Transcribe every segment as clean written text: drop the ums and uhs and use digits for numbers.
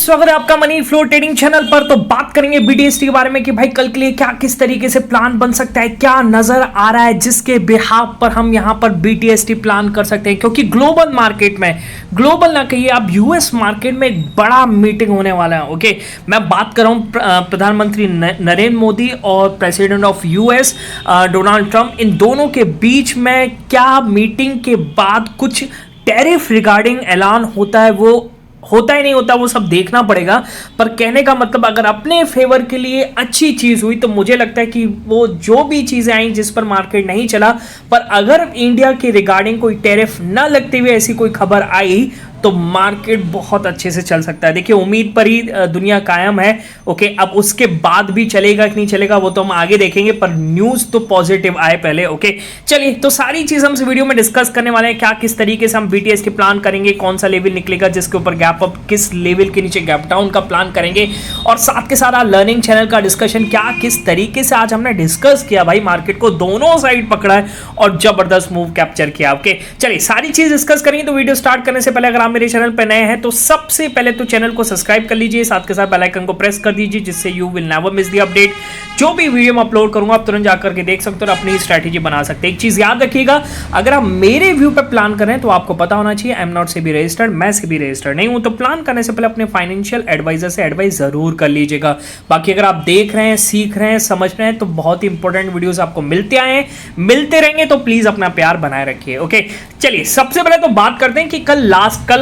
स्वागत है आपका मनी फ्लो ट्रेडिंग चैनल पर। तो बात करेंगे बीटीएसटी के बारे में कि भाई कल के लिए क्या किस तरीके से प्लान बन सकता है, क्या नजर आ रहा है जिसके बिहाफ पर हम यहां पर बीटीएसटी प्लान कर सकते हैं। क्योंकि ग्लोबल मार्केट में, ग्लोबल ना कहिए आप, यूएस मार्केट में एक बड़ा मीटिंग होने वाला है। ओके, मैं बात कर रहा हूं प्रधानमंत्री नरेंद्र मोदी और president of US Donald Trump, इन दोनों के बीच में क्या मीटिंग के बाद कुछ टैरिफ रिगार्डिंग ऐलान होता है, वो होता ही नहीं होता, वो सब देखना पड़ेगा। पर कहने का मतलब अगर अपने फेवर के लिए अच्छी चीज हुई तो मुझे लगता है कि वो जो भी चीजें आई जिस पर मार्केट नहीं चला, पर अगर इंडिया के रिगार्डिंग कोई टैरिफ न लगते हुए ऐसी कोई खबर आई तो मार्केट बहुत अच्छे से चल सकता है। देखिए, उम्मीद पर ही दुनिया कायम है। ओके, अब उसके बाद भी चलेगा कि नहीं चलेगा वो तो हम आगे देखेंगे, पर न्यूज तो पॉजिटिव आए पहले। ओके, चलिए, तो सारी चीज हम इस वीडियो में डिस्कस करने वाले हैं। क्या किस तरीके से हम बीटीएस की प्लान करेंगे, कौन सा लेवल निकलेगा जिसके ऊपर गैप अप, किस लेवल के नीचे गैप डाउन का प्लान करेंगे, और साथ के साथ लर्निंग चैनल का डिस्कशन, क्या किस तरीके से आज हमने डिस्कस किया भाई, मार्केट को दोनों साइड पकड़ा है और जबरदस्त मूव कैप्चर किया। ओके, चलिए सारी चीज डिस्कस करेंगे। तो वीडियो स्टार्ट करने से पहले अगर आप मेरे चैनल पर नए हैं तो सबसे पहले तो चैनल को सब्सक्राइब कर लीजिए, साथ के साथ बेल आइकन को प्रेस कर दीजिए, जिससे you will never miss the update. जो भी वीडियो मैं अपलोड करूंगा आप तुरंत जाकर के देख सकते हो और अपनी स्ट्रैटेजी बना सकते हैं। एक चीज याद रखिएगा, अगर आप मेरे व्यू पर प्लान कर रहे हैं तो आपको पता होना चाहिए I am not SEBI registered, मैं सेबी रजिस्टर्ड नहीं हूं। तो प्लान करने से पहले अपने फाइनेंशियल एडवाइजर से एडवाइस जरूर कर लीजिएगा। बाकी अगर आप देख रहे हैं, सीख रहे हैं, समझ रहे हैं तो बहुत ही इंपॉर्टेंट वीडियोस आपको मिलते रहेंगे, तो प्लीज अपना प्यार बनाए रखिए। ओके, चलिए सबसे पहले तो बात करते हैं कि कल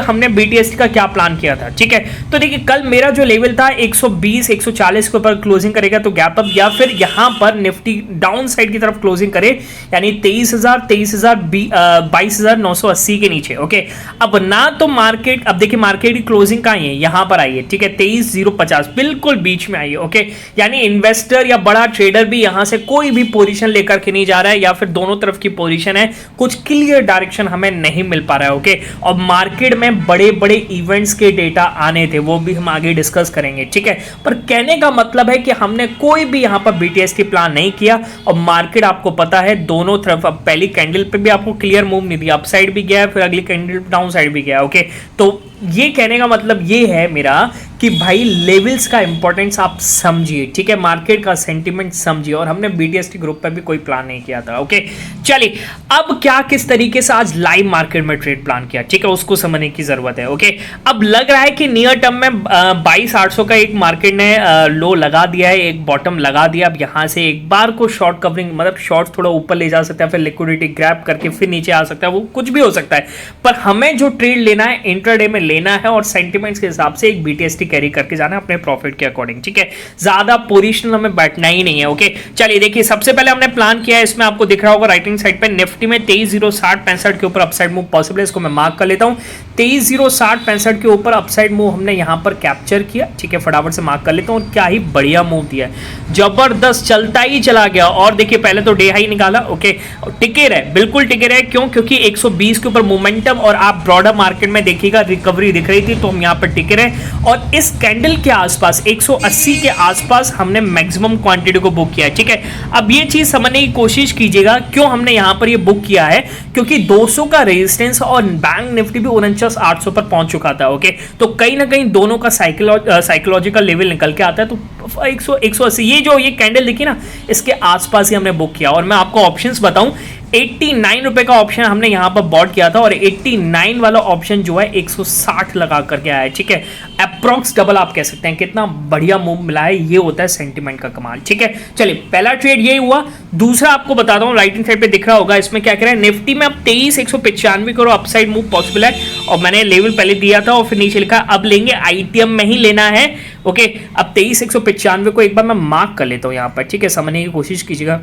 हमने बीटीएसटी का क्या प्लान किया था। ठीक है, तो देखिए कल मेरा जो लेवल था 120 140 के ऊपर क्लोजिंग करेगा तो गैप अप, या फिर यहां पर निफ्टी डाउन साइड की तरफ क्लोजिंग करे, यानी 22,980 के नीचे। ओके, अब ना तो मार्केट, अब देखिए मार्केट की क्लोजिंग कहां है, यहां पर आई है। ठीक है, 23,050 बिल्कुल बीच में आई है। ओके, यानी इन्वेस्टर या बड़ा ट्रेडर भी यहां से कोई भी पोजीशन लेकर के नहीं जा रहा है, या फिर दोनों तरफ की पोजीशन है, कुछ क्लियर डायरेक्शन हमें नहीं मिल पा रहा है। ओके, और मार्केट में बड़े बड़े इवेंट्स के डेटा आने थे, वो भी हम आगे डिस्कस करेंगे। ठीक है, पर कहने का मतलब है कि हमने कोई भी यहां पर बीटीएसटी प्लान नहीं किया, और मार्केट आपको पता है दोनों तरफ, अब पहली कैंडल पे भी आपको क्लियर मूव नहीं दिया, अप साइड भी गया, फिर अगली कैंडल डाउन साइड भी गया। ओके, तो ये कहने का मतलब ये है मेरा कि भाई लेवल्स का इंपॉर्टेंस आप समझिए। ठीक है, मार्केट का सेंटीमेंट समझिए, और हमने बीटीएसटी ग्रुप पर भी कोई प्लान नहीं किया था। ओके, चलिए अब क्या किस तरीके से आज लाइव मार्केट में ट्रेड प्लान किया, ठीक है, उसको समझने की जरूरत है। ओके, अब लग रहा है कि नियर टर्म में 22,800 का एक मार्केट ने लो लगा दिया है, एक बॉटम लगा दिया। अब यहां से एक बार को शॉर्ट कवरिंग, मतलब शॉर्ट थोड़ा ऊपर ले जा सकता है, फिर लिक्विडिटी ग्रैब करके फिर नीचे आ सकता है, वो कुछ भी हो सकता है। पर हमें जो ट्रेड लेना है इंट्राडे में लेना है, और सेंटिमेंट्स के हिसाब से एक बीटीएसटी कैरी करके जाना है अपने प्रॉफिट के अकॉर्डिंग। ठीक है, ज्यादा पोजीशनल हमें बैठना ही नहीं है। ओके, चलिए देखिए सबसे पहले हमने प्लान किया है, इसमें आपको दिख रहा होगा राइट हैंड साइड पे निफ्टी में 23,060-65 के ऊपर अपसाइड मूव पॉसिबल है, इसको मैं मार्क कर लेता हूं। 23,060-65 के ऊपर अपसाइड मूव हमने यहां पर कैप्चर किया। ठीक है, फटाफट से मार्क कर लेता हूं, क्या ही बढ़िया मूव दिया है, जबरदस्त चलता ही चला गया। और देखिए पहले तो डे हाई निकाला। ओके, टिके रहे, बिल्कुल टिके रहे, क्यों? क्योंकि 120 के ऊपर मोमेंटम, और आप ब्रॉडर मार्केट में देखिएगा रिकवरी दिख रही थी, तो हम यहां पर टिके रहे। और इस कैंडल के आसपास 180 के आसपास हमने मैक्सिमम क्वांटिटी को बुक किया है। ठीक है, अब ये चीज समझने की कोशिश कीजिएगा, क्यों हमने यहां पर ये बुक किया है, क्योंकि 200 का रेजिस्टेंस और बैंक निफ्टी भी 49,800 पर पहुंच चुका था। ओके, तो कहीं ना कहीं दोनों का साइकोलॉजिकल लेवल निकल के आता है, तो 180 ये कैंडल देखिए ना, इसके आसपास ही हमने बुक किया। और मैं आपको ऑप्शंस बताऊं, 89 रुपए का ऑप्शन हमने यहां पर बॉट किया था, और 89 वाला ऑप्शन जो है 160 लगा करके आया है। ठीक है, अप्रॉक्स डबल आप कह सकते हैं, कितना बढ़िया मूव मिला है, ये होता है सेंटीमेंट का कमाल। ठीक है, चलिए पहला ट्रेड ये हुआ। दूसरा आपको बताता हूं, राइट हैंड साइड पे दिख रहा होगा, इसमें क्या कह रहा है, निफ्टी में अब 23,195 करो अपसाइड मूव पॉसिबल है, और मैंने लेवल पहले दिया था और फिर नीचे लिखा अब लेंगे आईटीएम में ही लेना है। ओके, अब 23,195 को एक बार मैं मार्क कर लेता हूं यहां पर। ठीक है, समझने की कोशिश कीजिएगा,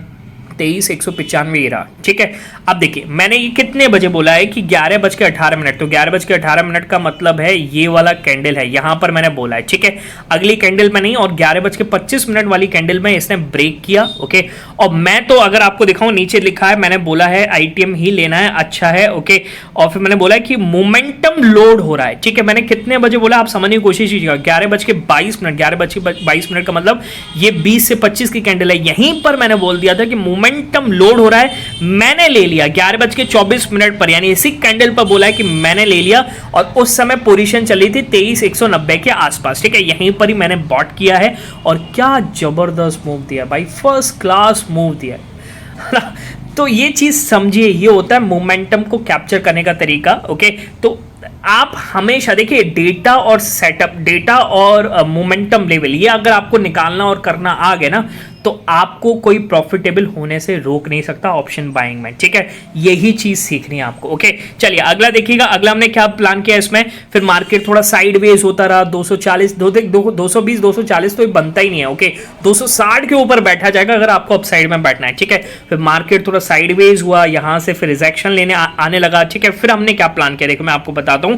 23,195 ये रहा। ठीक है, अब देखिए मैंने ये कितने बजे बोला है कि 11:18, तो 11:18 का मतलब है ये वाला कैंडल है, यहां पर मैंने बोला है। ठीक है, अगली कैंडल में नहीं, और 11:25 वाली कैंडल में इसने ब्रेक किया। ओके, और मैं तो अगर आपको दिखाऊं, नीचे लिखा है, मैंने बोला है आईटीएम ही लेना है, अच्छा है। ओके, और फिर मैंने बोला है कि मोमेंटम लोड हो रहा है। ठीक है, मैंने कितने बजे बोला आप समझने की कोशिश कीजिएगा, 11:22, 11:22 का मतलब ये 20 से 25 की कैंडल है, यहीं पर मैंने बोल दिया था कि मूवमेंट मोमेंटम लोड हो रहा है, मैंने ले लिया 11:24 पर, यानी इसी कैंडल पर बोला है कि मैंने ले लिया, और उस समय पोजीशन चली थी 23,190 के आसपास, ठीक है, यहीं पर ही मैंने बॉट किया है, और क्या जबरदस्त मूव दिया भाई, फर्स्ट क्लास मूव दिया तो ये चीज समझिए, ये होता है मोमेंटम को कैप्चर करने का तरीका। ओके, तो आप हमेशा देखिए डेटा और सेटअप, डेटा और मोमेंटम लेवल, ये अगर आपको निकालना और करना आ गया ना, तो आपको कोई प्रॉफिटेबल होने से रोक नहीं सकता ऑप्शन बाइंग में, ठीक है, यही चीज सीखनी है आपको। ओके, चलिए अगला देखिएगा, अगला हमने क्या प्लान किया इसमें, फिर मार्केट थोड़ा साइडवेज होता रहा, 240 220 240 तो ये बनता ही नहीं है। ओके, 260 के ऊपर बैठा जाएगा अगर आपको अपसाइड में बैठना है, ठीक है, फिर मार्केट थोड़ा साइडवेज हुआ, यहां से फिर रिजेक्शन लेने आने लगा, ठीक है, फिर हमने क्या प्लान किया देखो मैं आपको बताता हूं,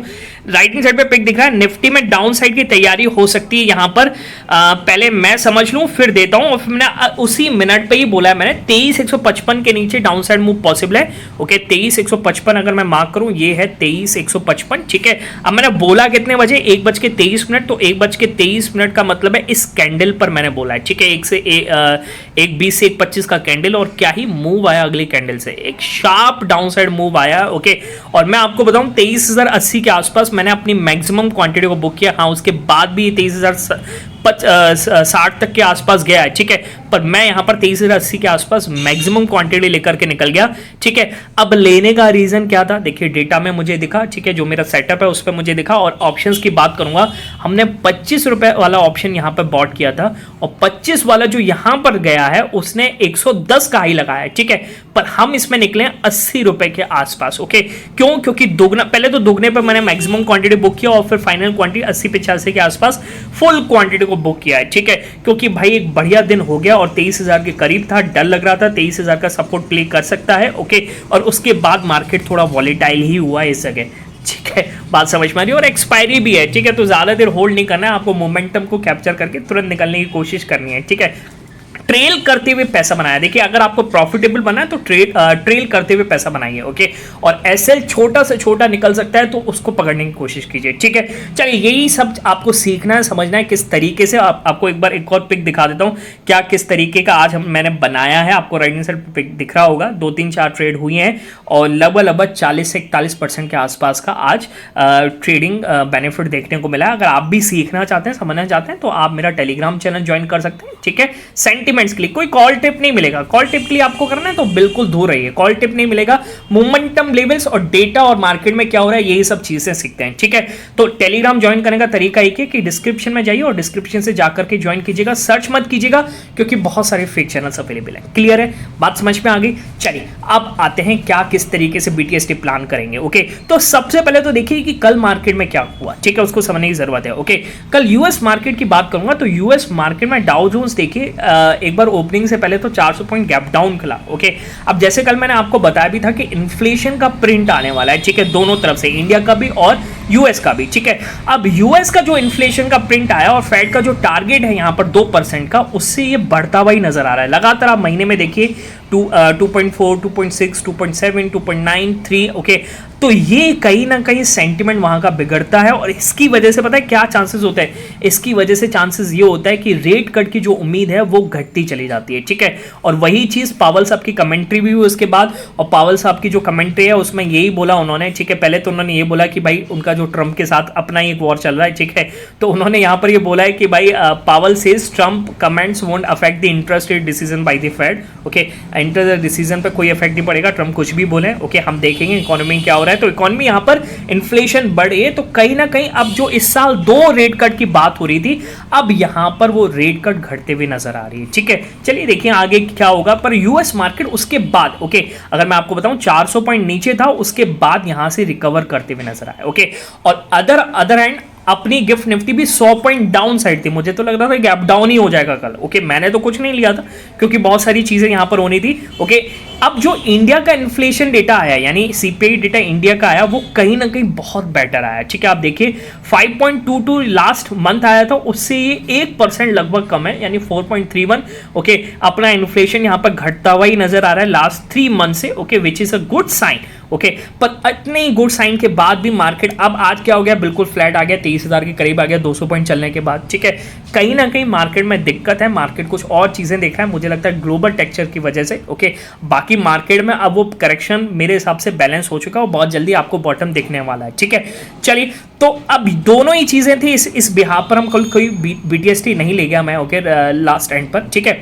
राइट हैंड साइड पे पिक दिख रहा है, निफ्टी में डाउन साइड की तैयारी हो सकती है यहां पर, पहले मैं समझ लूं फिर देता हूं, और फिर मैंने उसी मिनट पे ही बोला है मैंने 23,155 के नीचे डाउन साइड मूव पॉसिबल है। ओके, 23,155 अगर मैं मार्क करूं, ये है 23,155, ठीक है, अब मैंने बोला कितने बजे, 1:23, तो 1:23 का मतलब है इस कैंडल पर मैंने बोला है, ठीक है, 1:20 से 1:25 का कैंडल, और क्या ही मूव आया अगली कैंडल से, एक शार्प डाउन साइड मूव आया। ओके, और मैं आपको बताऊं 23,080 के आसपास मैंने अपनी मैक्सिमम क्वांटिटी को बुक किया, हाँ उसके बाद भी 23,060 तक के आसपास गया है, ठीक है, पर मैं यहां पर 23,080 के आसपास मैक्सिमम क्वांटिटी लेकर के निकल गया, ठीक है। अब लेने का रीजन क्या था, देखिए डेटा में मुझे दिखा, ठीक है, जो मेरा सेटअप है उस पर मुझे दिखा, और ऑप्शंस की बात करूंगा, हमने 25 रुपए वाला ऑप्शन यहां पर बॉट किया था, और 25 वाला जो यहां पर गया है उसने 110 का हाई लगाया है, ठीक है, पर हम इसमें निकले 80 रुपए के आसपास। ओके, क्यों, क्योंकि दोगुना, पहले तो दोगुने पर मैंने मैक्सिमम क्वांटिटी बुक किया, और फिर फाइनल क्वांटिटी 80-85 के आसपास फुल क्वांटिटी को बुक किया है, ठीक है, क्योंकि भाई एक बढ़िया दिन हो गया और 23,000 के करीब था, डर लग रहा था 23,000 का सपोर्ट प्ले कर सकता है। ओके, और उसके बाद मार्केट थोड़ा वॉलेटाइल ही हुआ इस जगह, ठीक है, बात समझ में आ रही है, और एक्सपायरी भी है, ठीक है, तो ज्यादा देर होल्ड नहीं करना है आपको, मोमेंटम को कैप्चर करके तुरंत निकलने की कोशिश करनी है, ठीक है, ट्रेल करते हुए पैसा बनाया। देखिए अगर आपको प्रॉफिटेबल बना है तो ट्रेल करते हुए पैसा बनाइए। ओके, और एसएल छोटा से छोटा निकल सकता है तो उसको पकड़ने की कोशिश कीजिए, ठीक है। चलिए यही सब आपको सीखना है, समझना है किस तरीके से। आपको एक बार एक और पिक दिखा देता हूं क्या किस तरीके का आज मैंने बनाया है। आपको राइट हैंड साइड पे पिक दिख रहा होगा, 2-3-4 ट्रेड हुई हैं और लगभग 40 से 41% के आसपास का आज ट्रेडिंग बेनिफिट देखने को मिला है। अगर आप भी सीखना चाहते हैं, समझना चाहते हैं तो आप मेरा टेलीग्राम चैनल ज्वाइन कर सकते हैं, ठीक है। सेंटीमेंट्स के लिए कोई कॉल टिप नहीं मिलेगा, कॉल टिप के लिए आपको करना है तो बिल्कुल दूर रहिए, कॉल टिप नहीं मिलेगा। मोमेंटम लेवल्स और डेटा और मार्केट में क्या हो रहा है यही सब चीजें सीखते हैं, ठीक है। तो टेलीग्राम ज्वाइन करने का तरीका एक है कि डिस्क्रिप्शन में जाइए और डिस्क्रिप्शन से जाकर के ज्वाइन कीजिएगा, सर्च मत कीजिएगा क्योंकि बहुत सारे फेक चैनल्स अवेलेबल है। क्लियर है, बात समझ में आ गई। चलिए अब आते हैं क्या किस तरीके से बीटीएसटी प्लान करेंगे। ओके, तो सबसे पहले तो देखिए कि कल मार्केट में क्या हुआ, ठीक है, उसको समझने की जरूरत है। ओके, कल यूएस मार्केट की बात करूंगा तो यूएस मार्केट में डाउ जोन्स देखिए एक बार ओपनिंग से पहले तो 400 पॉइंट गैप डाउन खुला। ओके, अब जैसे कल मैंने आपको बताया भी था कि इन्फ्लेशन का प्रिंट आने वाला है, ठीक है, दोनों तरफ से, इंडिया का भी और यूएस का भी, ठीक है। अब यूएस का जो इन्फ्लेशन का प्रिंट आया और फेड का जो टारगेट है यहां पर 2% का, उससे ये बढ़ता हुआ ही नजर आ रहा है। लगातार आप महीने में देखिए 2.4, 2.6, 2.7, 2.93। ओके, तो ये कहीं ना कहीं सेंटिमेंट वहां का बिगड़ता है और इसकी वजह से पता है क्या चांसेस होते हैं, इसकी वजह से चांसेस ये होता है कि रेट कट की जो उम्मीद है वो घटती चली जाती है, ठीक है। और वही चीज पावल साहब की कमेंट्री भी हुई उसके बाद, और पावल साहब की जो कमेंट्री है उसमें यही बोला उन्होंने, ठीक है। पहले तो उन्होंने ये बोला कि भाई उनका जो ट्रंप के साथ अपना ही एक वॉर चल रहा है, ठीक है, तो उन्होंने यहां पर ये बोला है कि भाई Powell says Trump comments won't affect the interest rate decision by the Fed. Okay, interest decision पे कोई इफेक्ट नहीं पड़ेगा, ट्रंप कुछ भी बोले। ओके, हम देखेंगे इकोनॉमी क्या हो रहा है। तो इकोनॉमी यहां पर इन्फ्लेशन बढ़े तो कहीं ना कहीं अब जो इस साल 2 रेट कट की बात हो रही थी, अब यहां पर वो रेट कट घटते हुए नजर आ रही है, ठीक है। चलिए देखिए आगे क्या होगा। पर यूएस मार्केट उसके बाद, ओके, अगर मैं आपको बताऊं 400 पॉइंट नीचे था, उसके बाद यहां से रिकवर करते हुए नजर आया। ओके, और अदर एंड अपनी गिफ्ट निफ्टी भी 100 पॉइंट डाउन साइड थी, मुझे तो लग रहा था गैप डाउन ही हो जाएगा कल। ओके, मैंने तो कुछ नहीं लिया था क्योंकि बहुत सारी चीजें यहां पर होनी थी। ओके, अब जो इंडिया का इन्फ्लेशन डेटा आया, यानी सीपीआई डेटा इंडिया का आया, वो कहीं ना कहीं बहुत बेटर आया, ठीक है। आप देखिए 5.22 लास्ट मंथ आया था, उससे ये 1% लगभग कम है, यानी 4.31। ओके, अपना इन्फ्लेशन यहां पर घटता हुआ ही नजर आ रहा है लास्ट 3 मंथ से। Okay, which is a good sign. Okay, पर इतने ही गुड साइन के बाद भी मार्केट अब आज क्या हो गया, बिल्कुल फ्लैट आ गया, 23,000 के करीब आ गया 200 पॉइंट चलने के बाद। ठीक है, कहीं ना कहीं मार्केट में दिक्कत है, मार्केट कुछ और चीज़ें देख रहा है, मुझे लगता है ग्लोबल टेक्सचर की वजह से। ओके, बाकी मार्केट में अब वो करेक्शन मेरे हिसाब से बैलेंस हो चुका है और बहुत जल्दी आपको बॉटम दिखने वाला है। ठीक है, चलिए, तो अब दोनों ही चीज़ें थी, इस बिहार पर हम कोई BTST नहीं ले गया मैं। ओके, लास्ट एंड पर। ठीक है,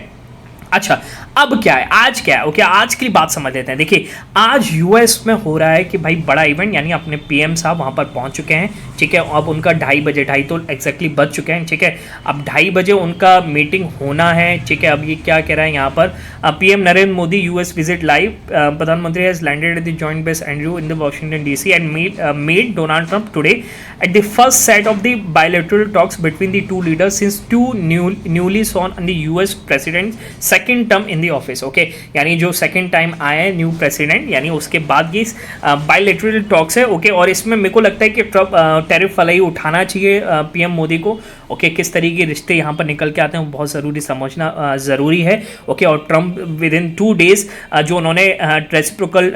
अच्छा, अब क्या है, आज क्या है? ओके, आज की बात समझ लेते हैं। देखिए, आज यूएस में हो रहा है कि भाई बड़ा इवेंट, यानी अपने पीएम साहब वहाँ पर पहुँच चुके हैं। ठीक है, अब उनका 2:30 बजे, 2:30 तो एग्जैक्टली बज चुके हैं। ठीक है, अब 2:30 बजे उनका मीटिंग होना है। ठीक है, अब ये क्या कह रहा है यहाँ पर, PM Narendra Modi US visit live, प्रधानमंत्री has landed at the joint base Andrews in the Washington DC and met Donald Trump today at the first set of the bilateral talks between the two leaders since to newly sworn the US president second term in the office. Okay, यानी जो second time आए हैं new president, यानी उसके बाद ये bilateral talks है। Okay, और इसमें मेरे को लगता है कि टैरिफ वाला ही उठाना चाहिए पीएम मोदी को। ओके, किस तरीके के रिश्ते यहाँ पर निकल के आते हैं वो बहुत ज़रूरी समझना ज़रूरी है। ओके, और ट्रंप विद इन 2 days जो उन्होंने रेसिप्रोकल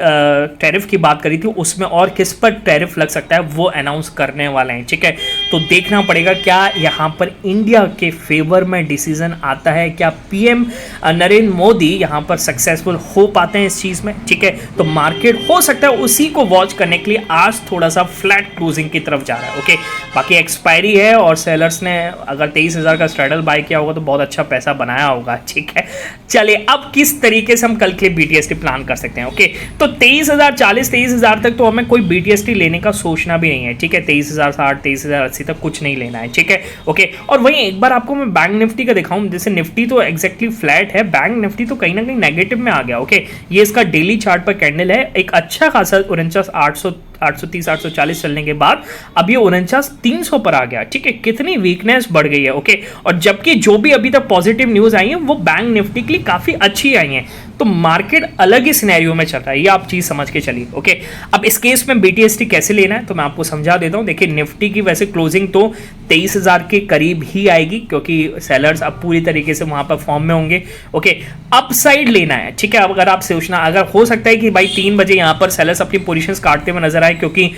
टैरिफ की बात करी थी, उसमें और किस पर टैरिफ लग सकता है वो अनाउंस करने वाले हैं। ठीक है, तो देखना पड़ेगा क्या यहाँ पर इंडिया के फेवर में डिसीजन आता है, क्या पीएम नरेंद्र मोदी यहाँ पर सक्सेसफुल हो पाते हैं इस चीज़ में। ठीक है, तो मार्केट हो सकता है उसी को वॉच करने के लिए आज थोड़ा सा फ्लैट क्लोजिंग की तरफ जा रहा है। ओके, बाकी एक्सपायरी है और सेलर्स ने अगर 23,000 का स्ट्रैडल बाय किया होगा तो बहुत अच्छा पैसा बनाया होगा। ठीक है, चलिए, अब किस तरीके से हम कल के BTST प्लान कर सकते हैं। ओके, तो 23,040 23,000 तक तो हमें कोई BTST लेने का सोचना भी नहीं है। ठीक है, 23,060 23,080 तक कुछ नहीं लेना है। ठीक है, ओके, और वहीं एक बार आपको मैं बैंक निफ्टी का दिखाऊं, जैसे निफ्टी तो एग्जैक्टली फ्लैट है, बैंक निफ्टी तो कहीं ना कहीं नेगेटिव में आ गया। ओके, ये इसका डेली चार्ट पर कैंडल है, एक अच्छा खासा 49,830 840 चलने के बाद अब ये 49,300 पर आ गया। ठीक है, कितनी वीकनेस बढ़ गई है। ओके, और जबकि जो भी अभी तक पॉजिटिव न्यूज आई है वो बैंक निफ्टी के लिए काफी अच्छी आई है, तो मार्केट अलग ही सिनेरियो में चल रहा है, ये आप चीज समझ के चलिए। ओके, अब इस केस में BTST कैसे लेना है तो मैं आपको समझा देता हूं। देखिए, निफ्टी की वैसे क्लोजिंग तो 23,000 के करीब ही आएगी, क्योंकि सेलर्स अब पूरी तरीके से वहां पर फॉर्म में होंगे। ओके, अपसाइड लेना है। ठीक है, अब अगर आप सोचना, अगर हो सकता है कि भाई 3 बजे यहाँ पर सेलर्स अपनी पोजीशंस काटते हुए नजर आए, क्योंकि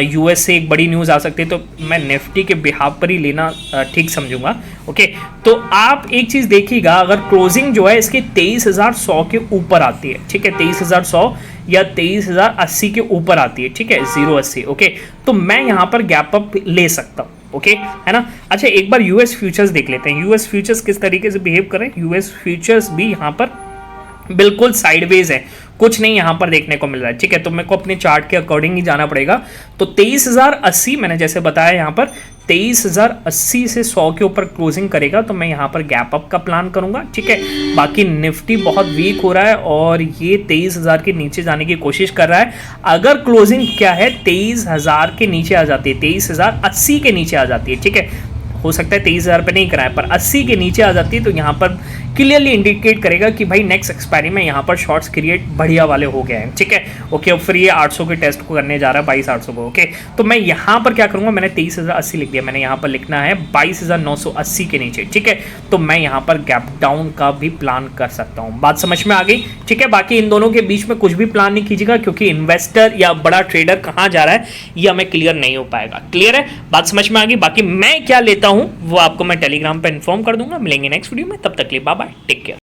यूएस से एक बड़ी न्यूज आ सकती है, तो मैं निफ्टी के बिहाफ पर ही लेना ठीक समझूंगा। ओके, तो आप एक चीज देखिएगा, अगर क्लोजिंग जो है इसके 23,100 के ऊपर आती है, ठीक है, 23,100 या 23,080 के ऊपर आती है, ठीक है, 080। ओके, तो मैं यहां पर गैप अप ले सकता हूं। ओके, है ना। अच्छा, एक बार यूएस फ्यूचर्स देख लेते हैं, यूएस फ्यूचर्स किस तरीके से बिहेव करें। यूएस फ्यूचर्स भी यहां पर बिल्कुल साइडवेज है, कुछ नहीं यहां पर देखने को मिल रहा है। ठीक है, तो मेरे को अपने चार्ट के अकॉर्डिंग ही जाना पड़ेगा। तो 23,080 मैंने जैसे बताया, यहां पर 23,080 से 100 के ऊपर क्लोजिंग करेगा तो मैं यहां पर गैप अप का प्लान करूंगा। ठीक है, बाकी निफ्टी बहुत वीक हो रहा है और ये 23,000 के नीचे जाने की कोशिश कर रहा है। अगर क्लोजिंग क्या है 23,000 के नीचे आ जाती है, 23,080 के नीचे आ जाती है, ठीक है, हो सकता है 23,000 पे नहीं कराए पर 80 के नीचे आ जाती है, तो यहाँ पर क्लियरली इंडिकेट करेगा कि भाई नेक्स्ट एक्सपायरी में यहाँ पर शॉर्ट्स क्रिएट बढ़िया वाले हो गए हैं। ठीक है, ओके, और फिर ये 800 के टेस्ट को करने जा रहा है, 22,800 को। ओके, तो मैं यहाँ पर क्या करूँगा, मैंने 23,080 लिख दिया, मैंने यहाँ पर लिखना है 22,980 के नीचे। ठीक है, तो मैं यहाँ पर गैप डाउन का भी प्लान कर सकता हूँ। बात समझ में आ गई। ठीक है, बाकी इन दोनों के बीच में कुछ भी प्लान नहीं कीजिएगा, क्योंकि इन्वेस्टर या बड़ा ट्रेडर कहाँ जा रहा है ये हमें क्लियर नहीं हो पाएगा। क्लियर है, बात समझ में आ गई। बाकी मैं क्या लेता हूँ वो आपको मैं टेलीग्राम पर इन्फॉर्म कर दूंगा। मिलेंगे नेक्स्ट वीडियो में, तब तक के लिए बाय बाय, टेक केयर।